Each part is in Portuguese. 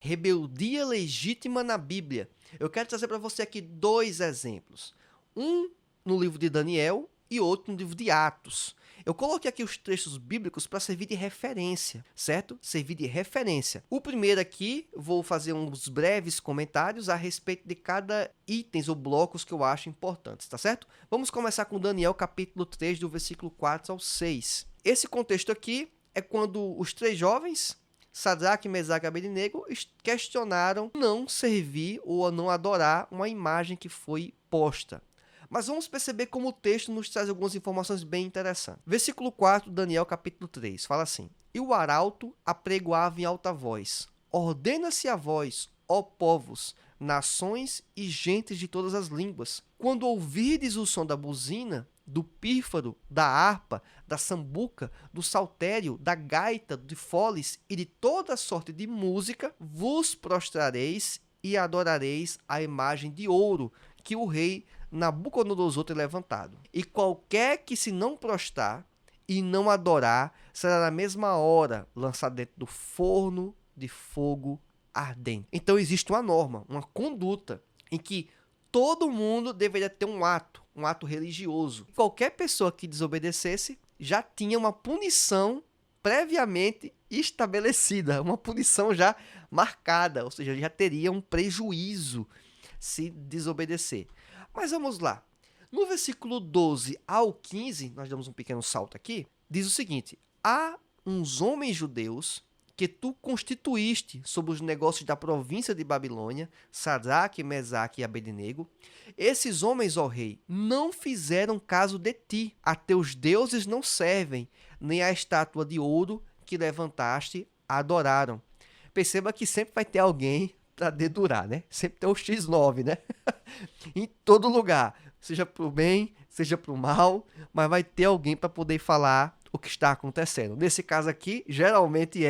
Rebeldia legítima na Bíblia. Eu quero trazer para você aqui dois exemplos. Um no livro de Daniel e outro no livro de Atos. Eu coloquei aqui os trechos bíblicos para servir de referência, certo? Servir de referência. O primeiro aqui, vou fazer uns breves comentários a respeito de cada itens ou blocos que eu acho importantes, tá certo? Vamos começar com Daniel capítulo 3, do versículo 4 ao 6. Esse contexto aqui é quando os três jovens, Sadraque, Mesaque e Abednego, questionaram não servir ou não adorar uma imagem que foi posta. Mas vamos perceber como o texto nos traz algumas informações bem interessantes. Versículo 4, Daniel capítulo 3, fala assim: E o arauto apregoava em alta voz: Ordena-se a vós, ó povos, nações e gentes de todas as línguas, quando ouvirdes o som da buzina, do pífaro, da harpa, da sambuca, do saltério, da gaita, de foles e de toda sorte de música, vos prostrareis e adorareis a imagem de ouro que o rei Nabucodonosor tem levantado. E qualquer que se não prostrar e não adorar, será na mesma hora lançado dentro do forno de fogo ardente. Então existe uma norma, uma conduta, em que todo mundo deveria ter um ato religioso. Qualquer pessoa que desobedecesse já tinha uma punição previamente estabelecida, uma punição já marcada, ou seja, já teria um prejuízo se desobedecer. Mas vamos lá. No versículo 12 ao 15, nós damos um pequeno salto aqui, diz o seguinte: Há uns homens judeus que tu constituíste sobre os negócios da província de Babilônia, Sadraque, Mesaque e Abednego. Esses homens, ó rei, não fizeram caso de ti. A teus deuses não servem, nem a estátua de ouro que levantaste adoraram. Perceba que sempre vai ter alguém para dedurar, né? Sempre tem o X9, né? Em todo lugar, seja para o bem, seja para o mal, mas vai ter alguém para poder falar o que está acontecendo. Nesse caso aqui, geralmente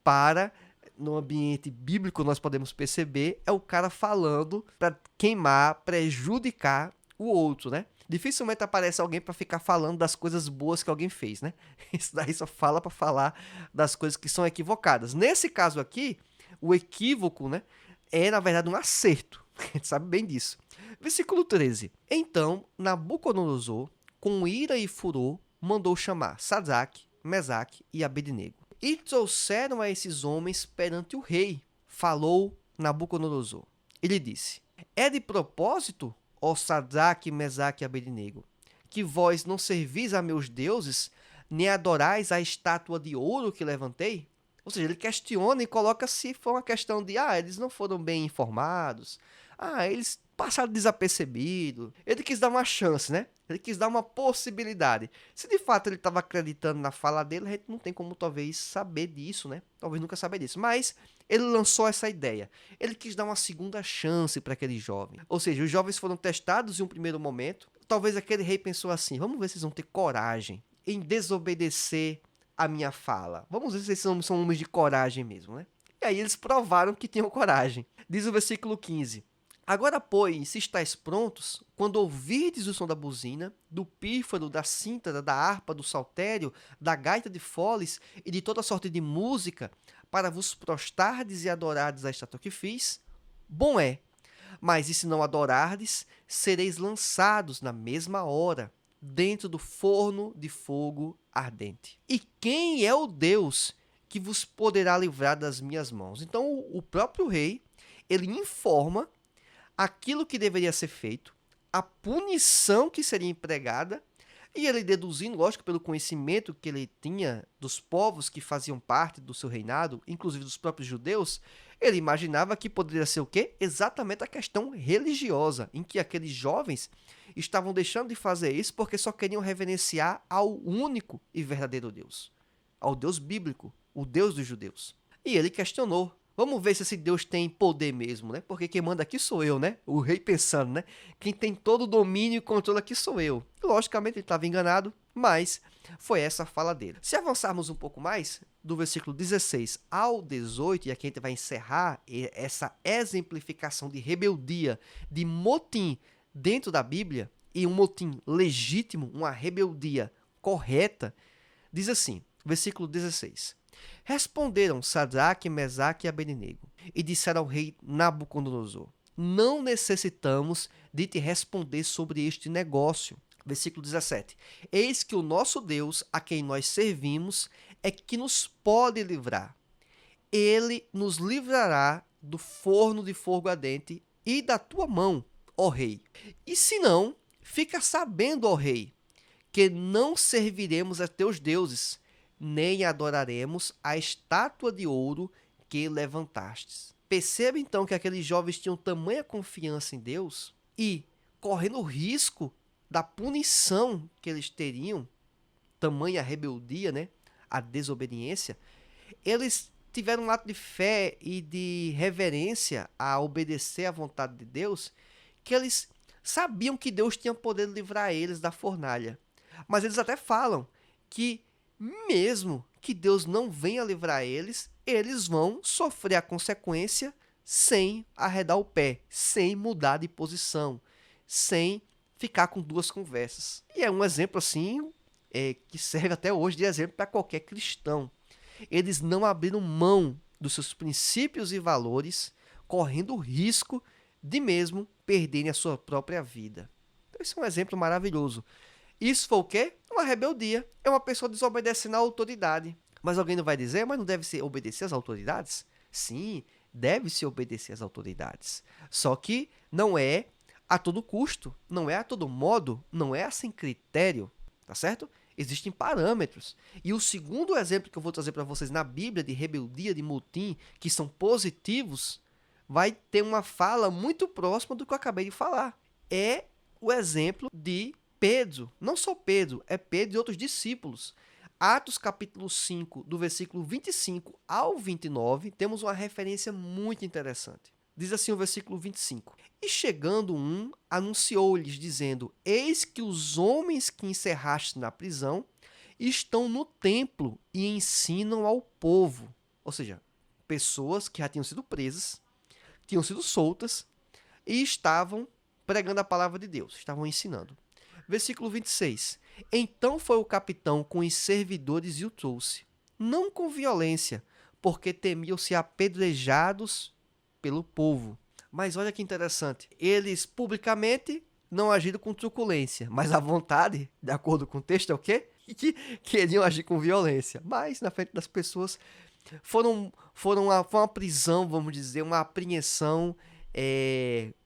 para, no ambiente bíblico, nós podemos perceber, é o cara falando para queimar, prejudicar o outro, né? Dificilmente aparece alguém para ficar falando das coisas boas que alguém fez, né? Isso daí só fala para falar das coisas que são equivocadas. Nesse caso aqui, o equívoco, né, é, na verdade, um acerto. A gente sabe bem disso. Versículo 13. Então, Nabucodonosor, com ira e furor, mandou chamar Sadraque, Mesaque e Abednego. E trouxeram a esses homens perante o rei. Falou Nabucodonosor. Ele disse: É de propósito, ó Sadraque, Mesaque e Abednego, que vós não servis a meus deuses, nem adorais a estátua de ouro que levantei? Ou seja, ele questiona e coloca se foi uma questão de, eles não foram bem informados, eles passaram desapercebido. Ele quis dar uma chance, né? Ele quis dar uma possibilidade. Se de fato ele estava acreditando na fala dele, a gente não tem como talvez saber disso, né? Talvez nunca saber disso. Mas ele lançou essa ideia. Ele quis dar uma segunda chance para aquele jovem. Ou seja, os jovens foram testados em um primeiro momento. Talvez aquele rei pensou assim: vamos ver se eles vão ter coragem em desobedecer a minha fala. Vamos ver se eles são homens de coragem mesmo, né? E aí eles provaram que tinham coragem. Diz o versículo 15: Agora, pois, se estáis prontos, quando ouvirdes o som da buzina, do pífaro, da cítara, da harpa, do saltério, da gaita de foles e de toda sorte de música, para vos prostardes e adorardes a estátua que fiz, bom é. Mas e se não adorardes, sereis lançados na mesma hora dentro do forno de fogo ardente. E quem é o Deus que vos poderá livrar das minhas mãos? Então o próprio rei, ele informa aquilo que deveria ser feito, a punição que seria empregada, e ele deduzindo, lógico, pelo conhecimento que ele tinha dos povos que faziam parte do seu reinado, inclusive dos próprios judeus, ele imaginava que poderia ser o quê? Exatamente a questão religiosa, em que aqueles jovens estavam deixando de fazer isso porque só queriam reverenciar ao único e verdadeiro Deus, ao Deus bíblico, o Deus dos judeus. E ele questionou: vamos ver se esse Deus tem poder mesmo, né? Porque quem manda aqui sou eu, né? O rei pensando, né? Quem tem todo o domínio e controle aqui sou eu. E, logicamente ele estava enganado, mas foi essa a fala dele. Se avançarmos um pouco mais, do versículo 16 ao 18, e aqui a gente vai encerrar essa exemplificação de rebeldia, de motim dentro da Bíblia, e um motim legítimo, uma rebeldia correta, diz assim, versículo 16: Responderam Sadraque, Mesaque e Abednego: e disseram ao rei Nabucodonosor: não necessitamos de te responder sobre este negócio. Versículo 17. Eis que o nosso Deus, a quem nós servimos, é que nos pode livrar. Ele nos livrará do forno de fogo ardente e da tua mão, ó rei. E se não, fica sabendo, ó rei, que não serviremos a teus deuses, nem adoraremos a estátua de ouro que levantastes. Perceba então que aqueles jovens tinham tamanha confiança em Deus e, correndo o risco da punição que eles teriam, tamanha rebeldia, né? A desobediência, eles tiveram um ato de fé e de reverência a obedecer à vontade de Deus, que eles sabiam que Deus tinha poder de livrar eles da fornalha. Mas eles até falam que mesmo que Deus não venha livrar eles, eles vão sofrer a consequência sem arredar o pé, sem mudar de posição, sem ficar com duas conversas. E é um exemplo assim, que serve até hoje de exemplo para qualquer cristão. Eles não abriram mão dos seus princípios e valores, correndo o risco de mesmo perderem a sua própria vida. Então, isso é um exemplo maravilhoso. Isso foi o quê? Uma rebeldia. É uma pessoa desobedecendo à autoridade. Mas alguém não vai dizer, mas não deve se obedecer às autoridades? Sim, deve-se obedecer às autoridades. Só que não é a todo custo, não é a todo modo, não é sem critério, tá certo? Existem parâmetros. E o segundo exemplo que eu vou trazer para vocês na Bíblia de rebeldia, de motim, que são positivos, vai ter uma fala muito próxima do que eu acabei de falar. É o exemplo de Pedro. Não só Pedro, é Pedro e outros discípulos. Atos capítulo 5, do versículo 25 ao 29, temos uma referência muito interessante. Diz assim o versículo 25. E chegando um, anunciou-lhes, dizendo: eis que os homens que encerraste na prisão estão no templo e ensinam ao povo. Ou seja, pessoas que já tinham sido presas, tinham sido soltas e estavam pregando a palavra de Deus, estavam ensinando. Versículo 26. Então foi o capitão com os servidores e o trouxe, não com violência, porque temiam ser apedrejados pelo povo. Mas olha que interessante, eles publicamente não agiram com truculência, mas a vontade, de acordo com o texto, é o quê? Que queriam agir com violência. Mas na frente das pessoas foi uma prisão, vamos dizer, uma apreensão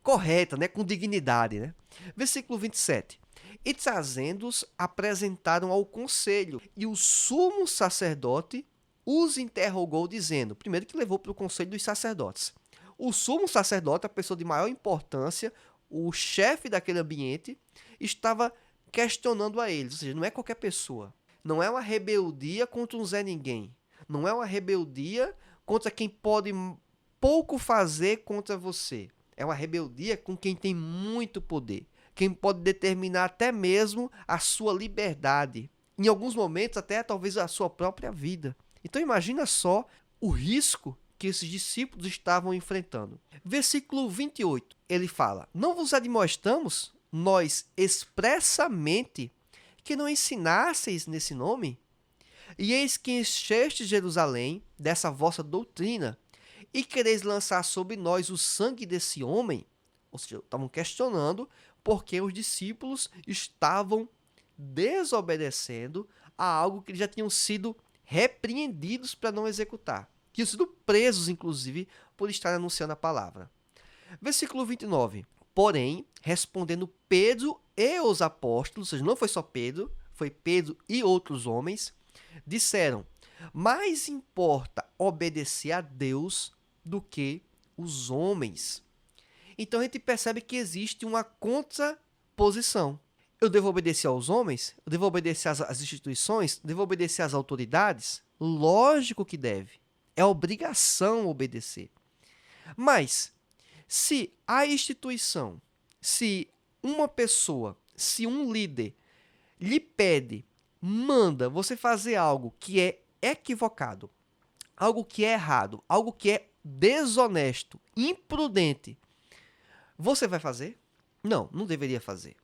correta, né? Com dignidade. Né? Versículo 27. E trazendo-os, apresentaram ao conselho, e o sumo sacerdote os interrogou, dizendo, primeiro que levou para o conselho dos sacerdotes. O sumo sacerdote, a pessoa de maior importância, o chefe daquele ambiente, estava questionando a eles. Ou seja, não é qualquer pessoa. Não é uma rebeldia contra um Zé Ninguém. Não é uma rebeldia contra quem pode pouco fazer contra você. É uma rebeldia com quem tem muito poder. Quem pode determinar até mesmo a sua liberdade. Em alguns momentos, até talvez a sua própria vida. Então imagina só o risco que esses discípulos estavam enfrentando. Versículo 28, ele fala: não vos admoestamos, nós expressamente, que não ensinasseis nesse nome? E eis que enchestes Jerusalém dessa vossa doutrina, e quereis lançar sobre nós o sangue desse homem? Ou seja, estavam questionando porque os discípulos estavam desobedecendo a algo que eles já tinham sido repreendidos para não executar. Tinham sido presos, inclusive, por estar anunciando a palavra. Versículo 29. Porém, respondendo Pedro e os apóstolos, ou seja, não foi só Pedro, foi Pedro e outros homens, disseram: mais importa obedecer a Deus do que os homens. Então a gente percebe que existe uma contraposição. Eu devo obedecer aos homens? Eu devo obedecer às instituições? Eu devo obedecer às autoridades? Lógico que deve. É obrigação obedecer. Mas, se a instituição, se uma pessoa, se um líder lhe pede, manda você fazer algo que é equivocado, algo que é errado, algo que é desonesto, imprudente, você vai fazer? Não, não deveria fazer.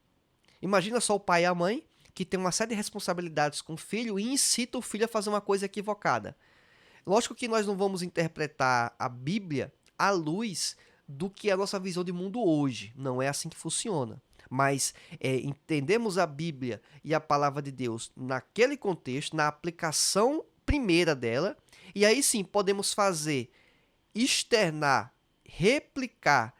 Imagina só o pai e a mãe que tem uma série de responsabilidades com o filho e incita o filho a fazer uma coisa equivocada. Lógico que nós não vamos interpretar a Bíblia à luz do que é a nossa visão de mundo hoje. Não é assim que funciona. Mas entendemos a Bíblia e a palavra de Deus naquele contexto, na aplicação primeira dela, e aí sim podemos fazer, externar, replicar,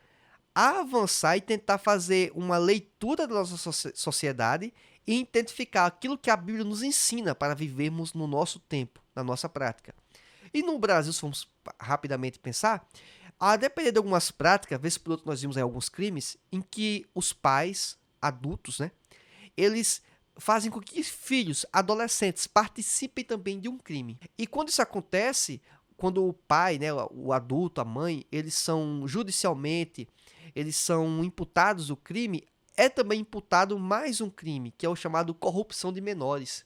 avançar e tentar fazer uma leitura da nossa sociedade e identificar aquilo que a Bíblia nos ensina para vivermos no nosso tempo, na nossa prática. E no Brasil, se formos rapidamente pensar, a depender de algumas práticas, vez por outra nós vimos aí alguns crimes, em que os pais, adultos, né, eles fazem com que filhos, adolescentes, participem também de um crime. E quando isso acontece, quando o pai, né, o adulto, a mãe, eles são judicialmente, eles são imputados do crime, é também imputado mais um crime, que é o chamado corrupção de menores.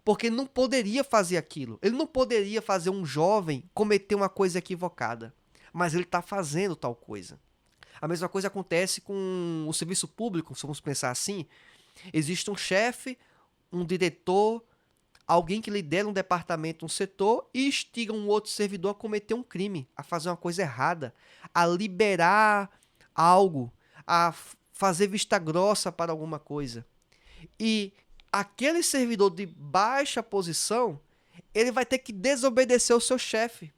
Porque ele não poderia fazer aquilo. Ele não poderia fazer um jovem cometer uma coisa equivocada. Mas ele está fazendo tal coisa. A mesma coisa acontece com o serviço público, se vamos pensar assim. Existe um chefe, um diretor, alguém que lidera um departamento, um setor, e instiga um outro servidor a cometer um crime, a fazer uma coisa errada, a liberar algo, a fazer vista grossa para alguma coisa. E aquele servidor de baixa posição, ele vai ter que desobedecer ao seu chefe.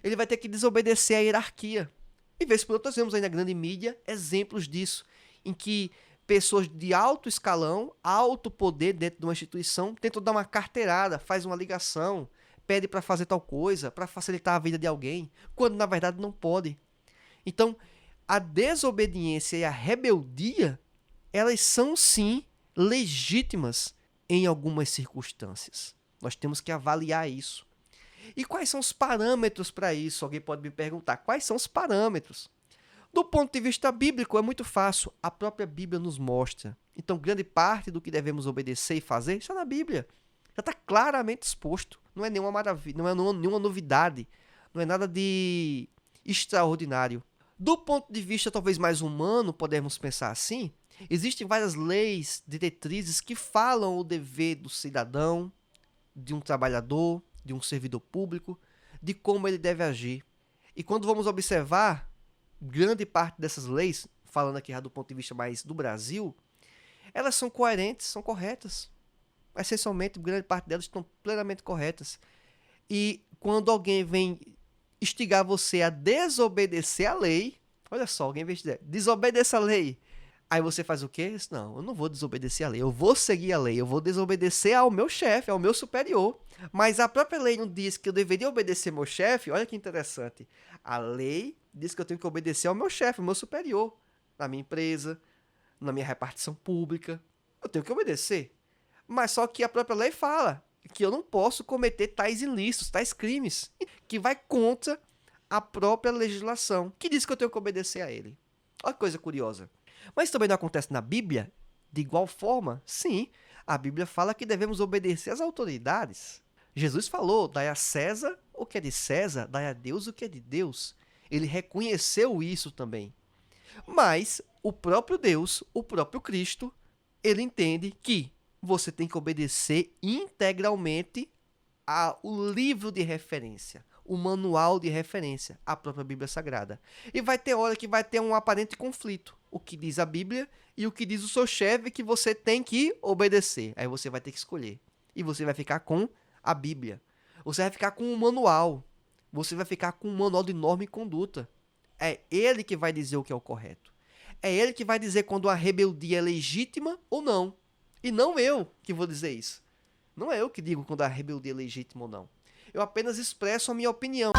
Ele vai ter que desobedecer à hierarquia. E vez por outra, nós vemos aí na grande mídia exemplos disso, em que pessoas de alto escalão, alto poder dentro de uma instituição, tentam dar uma carteirada, faz uma ligação, pede para fazer tal coisa, para facilitar a vida de alguém, quando na verdade não pode. Então, a desobediência e a rebeldia, elas são sim legítimas em algumas circunstâncias. Nós temos que avaliar isso. E quais são os parâmetros para isso? Alguém pode me perguntar. Quais são os parâmetros? Do ponto de vista bíblico, é muito fácil. A própria Bíblia nos mostra. Então, grande parte do que devemos obedecer e fazer está na Bíblia. Já está claramente exposto. Não é nenhuma maravilha, não é nenhuma novidade. Não é nada de extraordinário. Do ponto de vista talvez mais humano, podemos pensar assim, existem várias leis, diretrizes que falam o dever do cidadão, de um trabalhador, de um servidor público, de como ele deve agir. E quando vamos observar, grande parte dessas leis, falando aqui do ponto de vista mais do Brasil, elas são coerentes, são corretas. Essencialmente, grande parte delas estão plenamente corretas. E quando alguém vem instigar você a desobedecer a lei, olha só, alguém vem dizer, desobedeça a lei. Aí você faz o quê? Não, eu não vou desobedecer a lei, eu vou seguir a lei, eu vou desobedecer ao meu chefe, ao meu superior. Mas a própria lei não diz que eu deveria obedecer ao meu chefe, olha que interessante. A lei diz que eu tenho que obedecer ao meu chefe, ao meu superior, na minha empresa, na minha repartição pública. Eu tenho que obedecer. Mas só que a própria lei fala que eu não posso cometer tais ilícitos, tais crimes, que vai contra a própria legislação, que diz que eu tenho que obedecer a ele. Olha que coisa curiosa. Mas também não acontece na Bíblia? De igual forma, sim, a Bíblia fala que devemos obedecer às autoridades. Jesus falou, dai a César o que é de César, dai a Deus o que é de Deus. Ele reconheceu isso também. Mas o próprio Deus, o próprio Cristo, ele entende que você tem que obedecer integralmente ao livro de referência, o manual de referência, a própria Bíblia Sagrada. E vai ter hora que vai ter um aparente conflito. O que diz a Bíblia e o que diz o seu chefe que você tem que obedecer. Aí você vai ter que escolher. E você vai ficar com a Bíblia. Você vai ficar com o manual. Você vai ficar com um manual de norma e conduta. É ele que vai dizer o que é o correto. É ele que vai dizer quando a rebeldia é legítima ou não. E não eu que vou dizer isso. Não é eu que digo quando a rebeldia é legítima ou não. Eu apenas expresso a minha opinião.